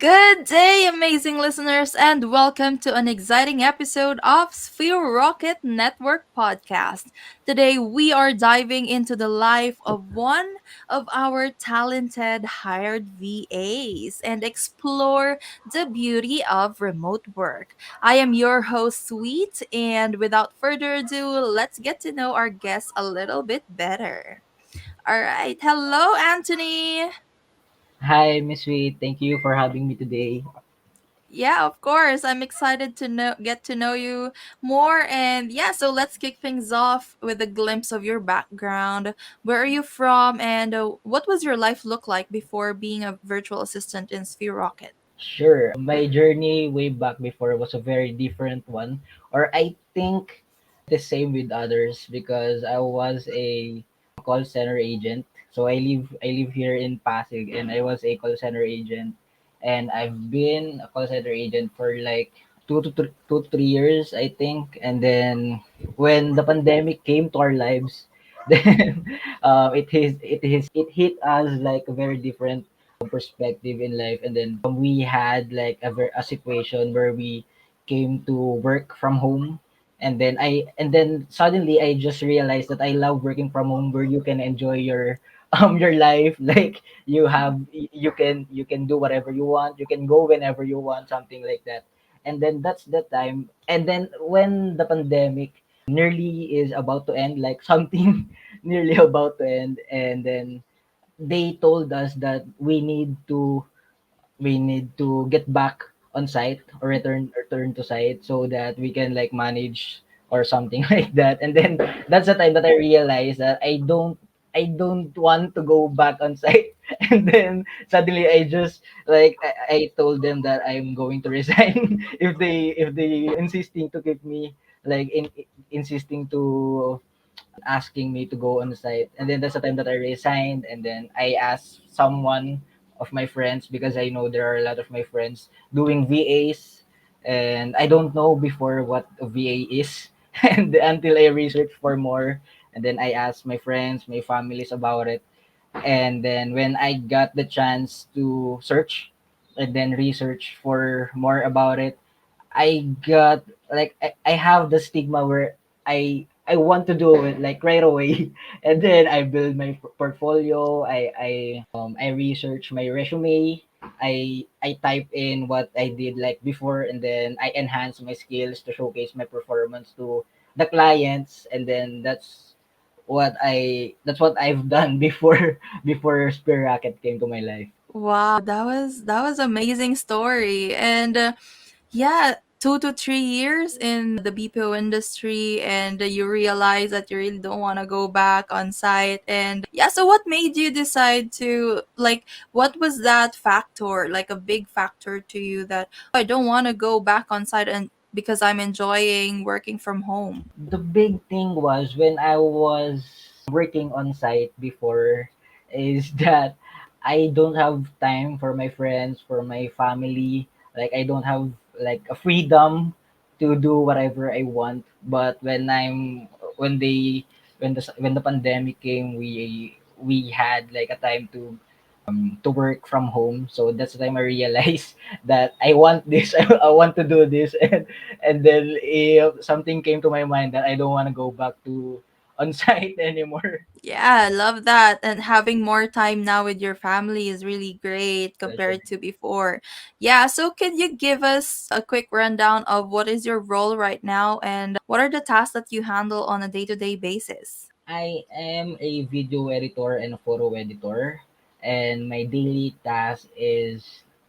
Good day, amazing listeners, and welcome to an exciting episode of Sphere Rocket Network podcast. Today, we are diving into the life of one of our talented hired VAs and explore the beauty of remote work. I am your host, Sweet, and without further ado, let's get to know our guests a little bit better. All right, hello, Anthony. Hi, Miss Sweet. Thank you for having me today. Yeah, of course. I'm excited to get to know you more. And yeah, so let's kick things off with a glimpse of your background. Where are you from, and what was your life look like before being a virtual assistant in Sphere Rocket? Sure, my journey way back before was a very different one, or I think the same with others because I was a call center agent. So I live here in Pasig, and I was a call center agent, and I've been a call center agent for like 2 to 3 years, I think. And then when the pandemic came to our lives, then it hit us like a very different perspective in life. And then we had like a situation where we came to work from home. And then suddenly I just realized that I love working from home, where you can enjoy your your life. Like you can do whatever you want, you can go whenever you want, something like that. And then that's the time. And then when the pandemic nearly is about to end, like something nearly about to end, and then they told us that we need to get back on site, or return to site, so that we can like manage or something like that. And then that's the time that I realized that I don't want to go back on site. And then suddenly I just like I told them that I'm going to resign if they insisting to keep me, like insisting to asking me to go on site. And then that's the time that I resigned. And then I asked someone of my friends, because I know there are a lot of my friends doing VAs, and I don't know before what a VA is. And until I researched for more, and then I asked my friends, my families about it. And then when I got the chance to search and then research for more about it, I got like I have the stigma where I want to do it like right away. And then I build my portfolio. I research my resume. I type in what I did like before, and then I enhance my skills to showcase my performance to the clients. And then that's what I've done before before Spear Racket came to my life. Wow, that was amazing story. And yeah, 2 to 3 years in the BPO industry, and you realize that you really don't want to go back on site. And yeah, so what made you decide to, like, what was that factor, like a big factor to you that, oh, I don't want to go back on site, and because I'm enjoying working from home? The big thing was when I was working on site before is that I don't have time for my friends, for my family. Like I don't have like a freedom to do whatever I want. But when they when the pandemic came, we had like a time to work from home. So that's the time I realized that I want this. I want to do this. And then if something came to my mind that I don't want to go back to on site anymore. Yeah, I love that. And having more time now with your family is really great Pleasure. compared to before. Yeah, so can you give us a quick rundown of what is your role right now, and what are the tasks that you handle on a day-to-day basis? I am a video editor and a photo editor, and my daily task is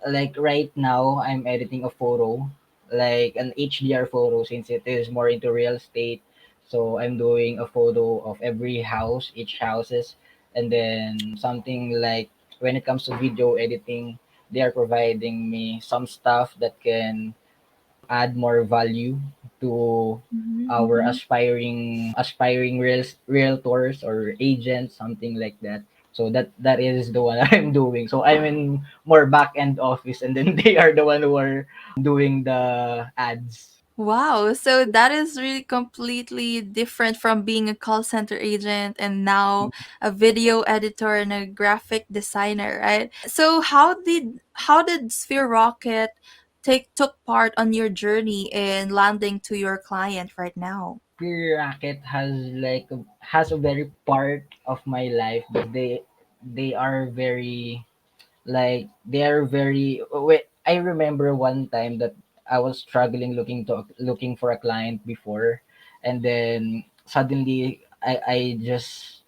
like right now I'm editing a photo, like an HDR photo, since it is more into real estate. So I'm doing a photo of every house, each houses. And then something like when it comes to video editing, they are providing me some stuff that can add more value to our aspiring realtors or agents, something like that. So that is the one I'm doing. So I'm in more back end office, and then they are the one who are doing the ads. Wow, so that is really completely different from being a call center agent and now a video editor and a graphic designer, right? So how did Sphere Rocket take took part on your journey in landing to your client right now? Peer racket has a very part of my life because they are very they are very wait, I remember one time that I was struggling looking for a client before, and then suddenly I just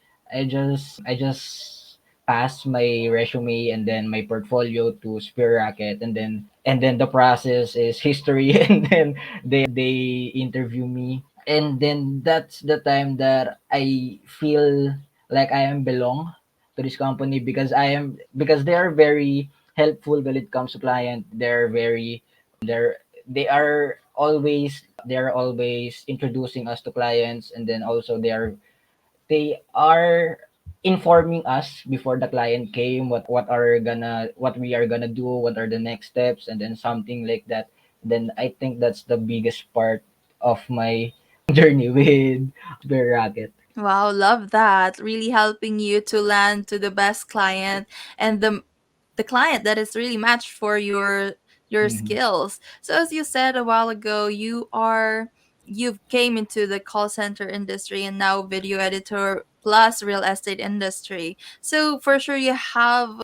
passed my resume and then my portfolio to Spear Racket, and then the process is history and then they interview me, and then that's the time that I feel like I am belong to this company because they are very helpful when it comes to client. They're very they are always introducing us to clients, and then also they are informing us before the client came what we are gonna do, what are the next steps, and then something like that. Then I think that's the biggest part of my journey with Bear Racket. Wow, love that. Really helping you to land to the best client and the client that is really matched for your Mhm. skills. So as you said a while ago, you've came into the call center industry and now video editor plus real estate industry. So for sure you have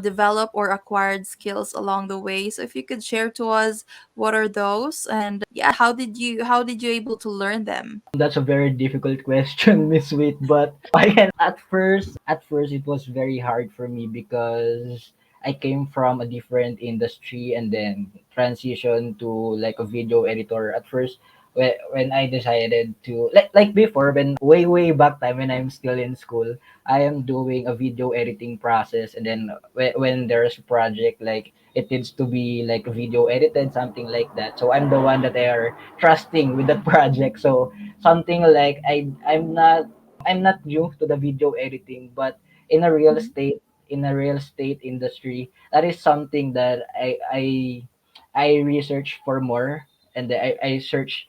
developed or acquired skills along the way. So if you could share to us what are those, and yeah, how did you able to learn them? That's a very difficult question, Miss Wit. But I can at first it was very hard for me because I came from a different industry and then transition to like a video editor. At first, when I decided to like before, when way back time when I'm still in school, I am doing a video editing process, and then when there's a project like it needs to be like video edited, something like that. So I'm the one that they are trusting with that project. So something like I'm not new to the video editing, but in a real Mhm. estate industry, that is something that I research for more, and I search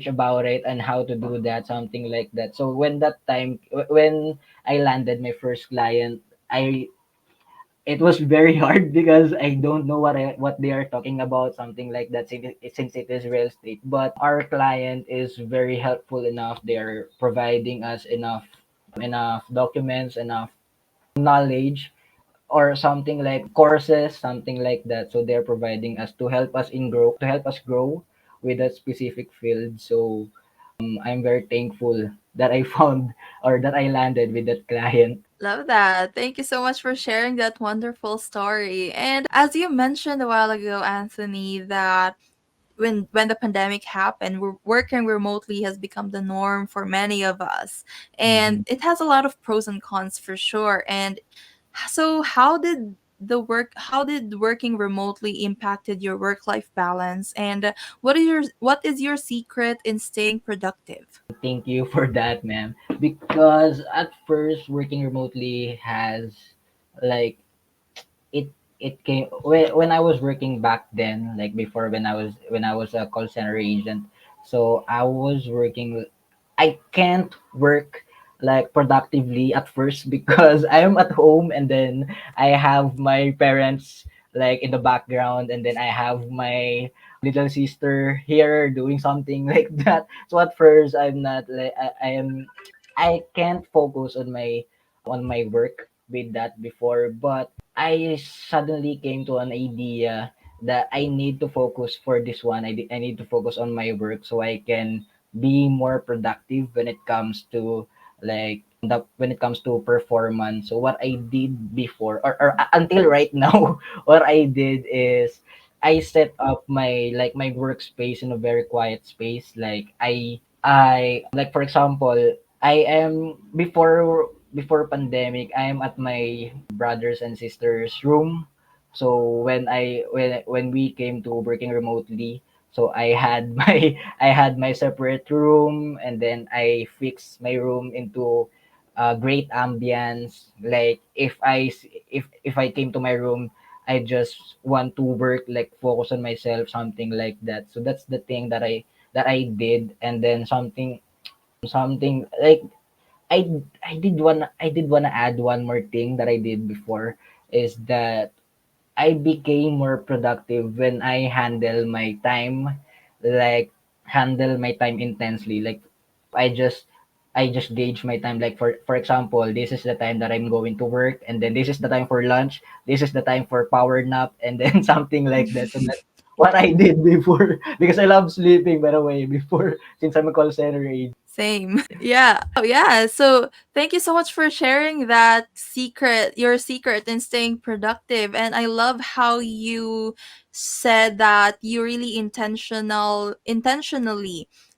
about it and how to do that, something like that. So when that time when I landed my first client, I it was very hard because I don't know what they are talking about, something like that, since it is real estate. But our client is very helpful enough. They're providing us enough documents, enough knowledge, or something like courses, something like that. So they're providing us to help us grow with that specific field. So I'm very thankful that I found or that I landed with that client. Love that. Thank you so much for sharing that wonderful story. And as you mentioned a while ago, Anthony, that when the pandemic happened, working remotely has become the norm for many of us. And Mhm. it has a lot of pros and cons for sure. And so how did working remotely impacted your work life balance, and what is your secret in staying productive? Thank you for that, ma'am. Because at first, working remotely has like it it came when I was working back then, like before when I was a call center agent. So I was working. I can't work like productively at first because I'm at home, and then I have my parents like in the background, and then I have my little sister here doing something like that. So at first I'm not like I can't focus on my work with that before, but I suddenly came to an idea that I need to focus for this one. I need to focus on my work so I can be more productive when it comes to when it comes to performance. So what I did before, until right now, what I did is I set up my workspace in a very quiet space. I like for example, I am before pandemic, I am at my brothers and sisters room. So when we came to working remotely, so I had I had my separate room, and then I fixed my room into great ambience. Like if I came to my room I just want to work, like focus on myself, something like that. So that's the thing that I did. And then something like I did wanna add one more thing that I did before, is that I became more productive when I handle my time intensely. Like I just I just gauge my time, like for example, this is the time that I'm going to work, and then this is the time for lunch, this is the time for power nap, and then something like that. So that's what I did before because I love sleeping, by the way, before, since I'm a call center agent. Same. Yeah. Yeah. So thank you so much for sharing that secret, your secret in staying productive. And I love how you said that you really intentionally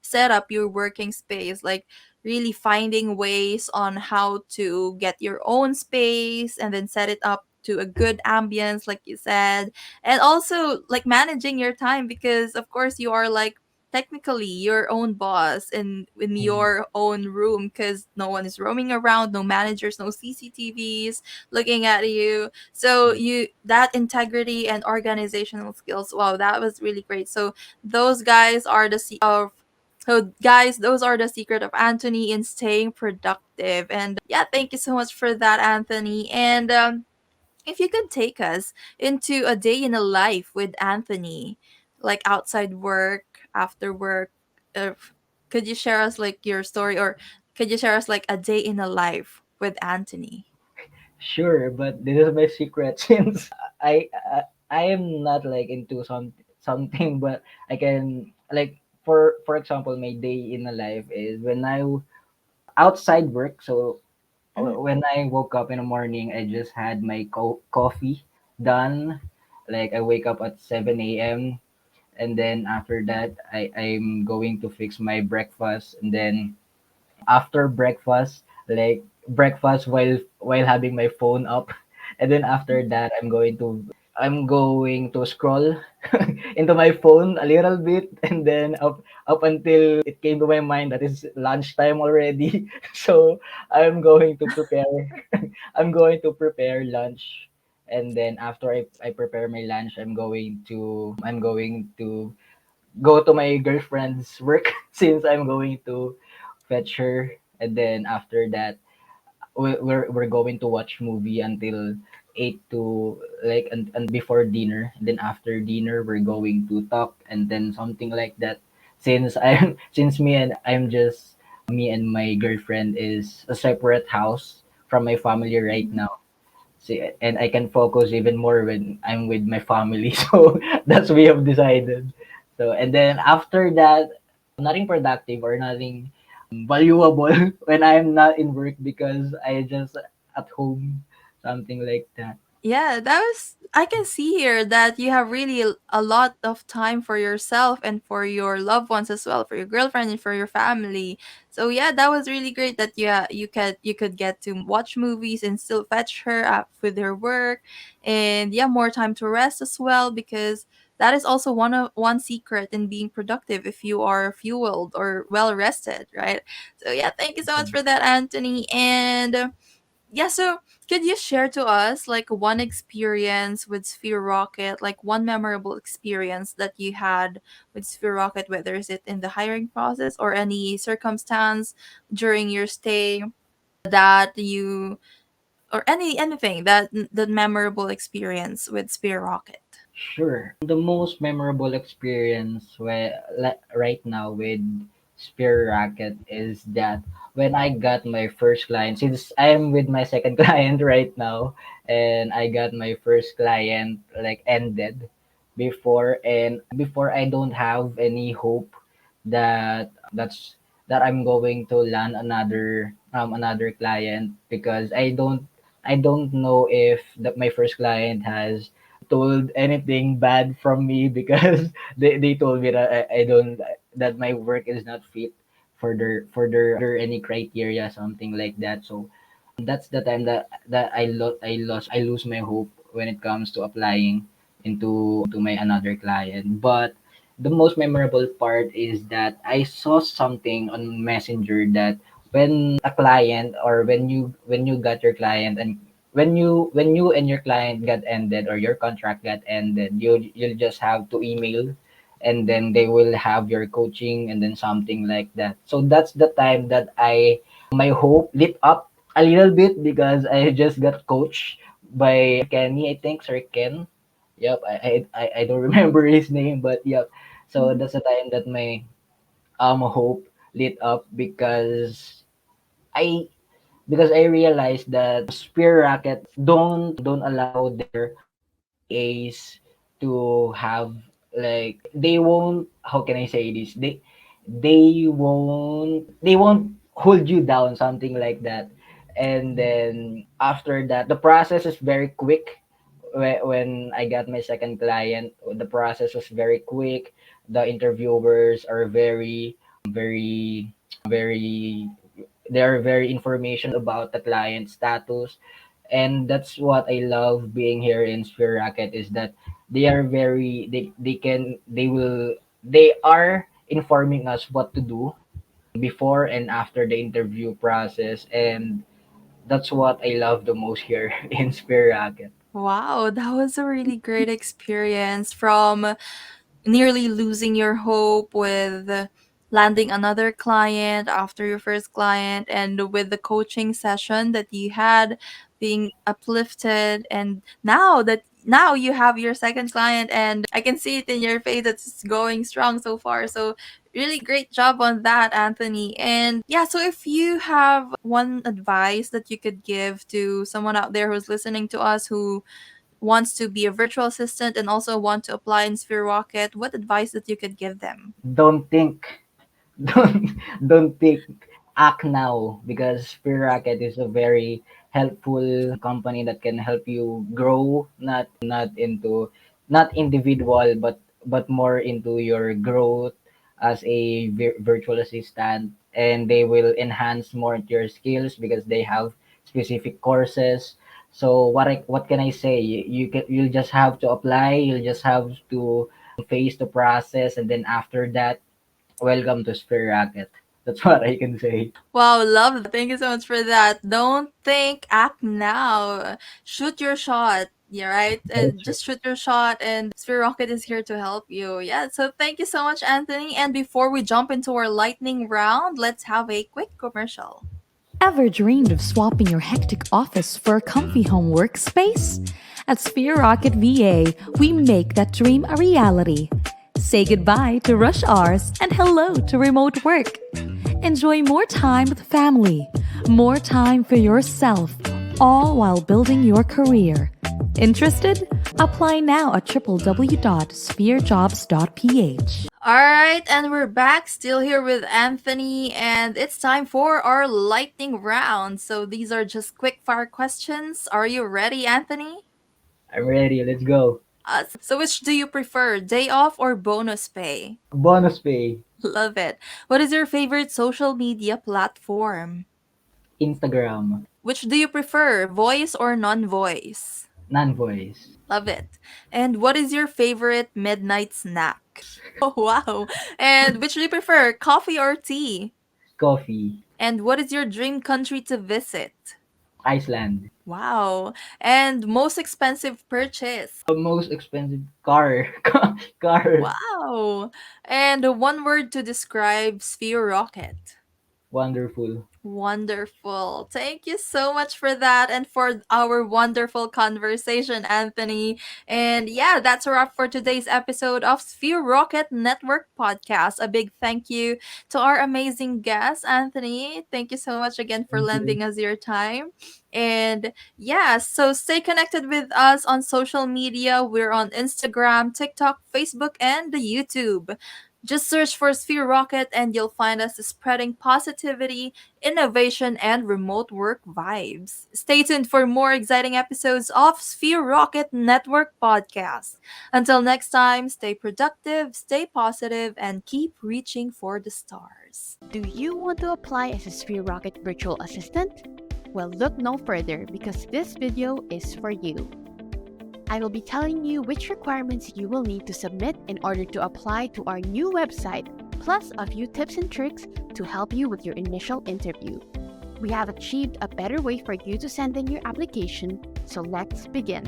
set up your working space, like really finding ways on how to get your own space and then set it up to a good ambience, like you said. And also like managing your time because of course you are like technically your own boss in Mm, your own room because no one is roaming around, no managers, no cctvs looking at you. So mm. you that integrity and organizational skills, wow, that was really great. So those guys are the of so guys, those are the secret of Anthony in staying productive. And yeah, thank you so much for that, Anthony. And if you could take us into a day in a life with Anthony, like outside work, after work, uh, could you share us like your story, or could you share us like a day in a life with Anthony? Sure, but this is my secret since I am not like into something, but I can like, for example, my day in a life is when outside work. So Mhm. when I woke up in the morning, I just had my coffee done. Like I wake up at 7 a.m. and then after that I'm going to fix my breakfast, and then after breakfast, like breakfast while having my phone up, and then after that I'm going to scroll into my phone a little bit, and then up until it came to my mind that it's lunchtime already. So I'm going to prepare I'm going to prepare lunch, and then after I prepare my lunch, I'm going to go to my girlfriend's work since I'm going to fetch her, and then after that we're going to watch movie until 8 to like and before dinner. And then after dinner we're going to talk, and then something like that, since I'm since me and my girlfriend is a separate house from my family right Mhm. now. See, and I can focus even more when I'm with my family. So that's we have decided. So and then after that, nothing productive or nothing valuable when I'm not in work because I just at home, something like that. Yeah, that was, I can see here that you have really a lot of time for yourself and for your loved ones as well, for your girlfriend and for your family. So yeah, that was really great that you could get to watch movies and still fetch her up with her work, and yeah, more time to rest as well because that is also one secret in being productive if you are fueled or well rested, right? So yeah, thank you so much for that, Anthony. And yeah, so could you share to us like one experience with Sphere Rocket, like one memorable experience that you had with Sphere Rocket, whether is it in the hiring process or any circumstance during your stay that you, or anything that memorable experience with Sphere Rocket? Sure. The most memorable experience right now with Spear Racket is that when I got my first client, since I'm with my second client right now, and I got my first client like ended before, and before I don't have any hope that that I'm going to land another client, because I don't know if my first client has told anything bad from me, because they told me that I don't that my work is not fit for their any criteria, something like that. So that's the time that I lose my hope when it comes to applying into my another client. But the most memorable part is that I saw something on Messenger that when a client, or when you got your client, and when you and your client got ended or your contract got ended, you'll just have to email, and then they will have your coaching and then something like that. So that's the time that I my hope lit up a little bit because I just got coached by Kenny, I think, Sir Ken. Yep, I don't remember his name, but yep. So Mhm. that's the time that my hope lit up I because I realized that spear rackets don't allow their TAs to have, like, they won't, how can I say this, they won't hold you down, something like that. And then after that, the process is very quick. When I got my second client, the process was very quick. The interviewers are very they are very informational about the client status. And that's what I love being here in Sphere Racket, is that they are very they are informing us what to do before and after the interview process. And that's what I love the most here in Sphere Racket. Wow, that was a really great experience, from nearly losing your hope with landing another client after your first client, and with the coaching session that you had, being uplifted, and now you have your second client, and I can see it in your face that it's going strong so far. So really great job on that, Anthony. And yeah, so if you have one advice that you could give to someone out there who's listening to us, who wants to be a virtual assistant and also want to apply in Sphere Rocket, what advice that you could give them? Don't think. Don't think, act now, because Spear Racket is a very helpful company that can help you grow, not individual, but more into your growth as a virtual assistant. And they will enhance more into your skills because they have specific courses. So what can I say, you'll just have to apply, you'll just have to face the process, and then after that, welcome to Sphere Racket. That's what I can say. Wow, love that. Thank you so much for that. Don't think, act now. Shoot your shot. Yeah, right? That's right. Just shoot your shot, and Sphere Rocket is here to help you. Yeah, so thank you so much, Anthony. And before we jump into our lightning round, let's have a quick commercial. Ever dreamed of swapping your hectic office for a comfy home workspace? At Sphere Rocket VA, we make that dream a reality. Say goodbye to rush hours and hello to remote work. Enjoy more time with family, more time for yourself, all while building your career. Interested? Apply now at www.spherejobs.ph. All right, and we're back, still here with Anthony, and it's time for our lightning round. So these are just quick fire questions. Are you ready, Anthony? I'm ready. Let's go. So which do you prefer, day off or bonus pay? Bonus pay. Love it. What is your favorite social media platform? Instagram. Which do you prefer, voice or non-voice? Non-voice. Love it. And what is your favorite midnight snack? Oh, wow. And which do you prefer, coffee or tea? Coffee. And what is your dream country to visit? Iceland. Wow. And most expensive purchase? Most expensive car. Car. Wow. And one word to describe Sphere Rocket? Wonderful. Wonderful. Thank you so much for that and for our wonderful conversation, Anthony. And yeah, that's a wrap for today's episode of Sphere Rocket Network Podcast. A big thank you to our amazing guest, Anthony. Thank you so much again for Thank you. lending us your time. And yeah, so stay connected with us on social media. We're on Instagram, TikTok, Facebook, and the YouTube. Just search for Sphere Rocket and you'll find us spreading positivity, innovation, and remote work vibes. Stay tuned for more exciting episodes of Sphere Rocket Network podcast. Until next time, stay productive, stay positive, and keep reaching for the stars. Do you want to apply as a Sphere Rocket virtual assistant? Well, look no further because this video is for you. I will be telling you which requirements you will need to submit in order to apply to our new website, plus a few tips and tricks to help you with your initial interview. We have achieved a better way for you to send in your application, so let's begin.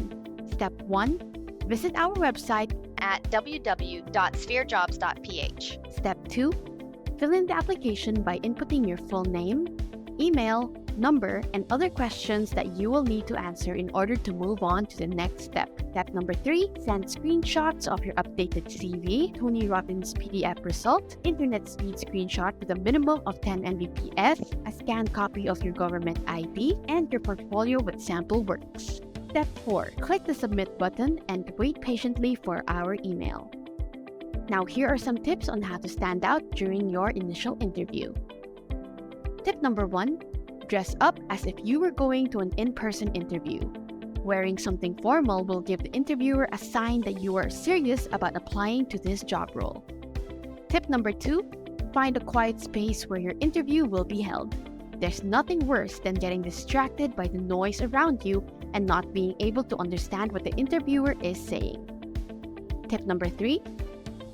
Step 1. Visit our website at www.spherejobs.ph. Step 2. Fill in the application by inputting your full name, email, number, and other questions that you will need to answer in order to move on to the next step. Step number 3. Send screenshots of your updated CV, Tony Robbins PDF result, internet speed screenshot with a minimum of 10 Mbps, a scanned copy of your government ID, and your portfolio with sample works. Step 4. Click the submit button and wait patiently for our email. Now here are some tips on how to stand out during your initial interview. Tip number 1. Dress up as if you were going to an in-person interview. Wearing something formal will give the interviewer a sign that you are serious about applying to this job role. Tip number 2. Find a quiet space where your interview will be held. There's nothing worse than getting distracted by the noise around you and not being able to understand what the interviewer is saying. Tip number 3.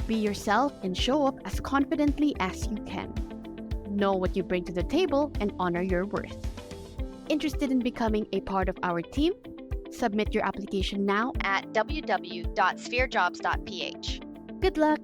Be yourself and show up as confidently as you can. Know what you bring to the table and honor your worth. Interested in becoming a part of our team? Submit your application now at www.spherejobs.ph. Good luck!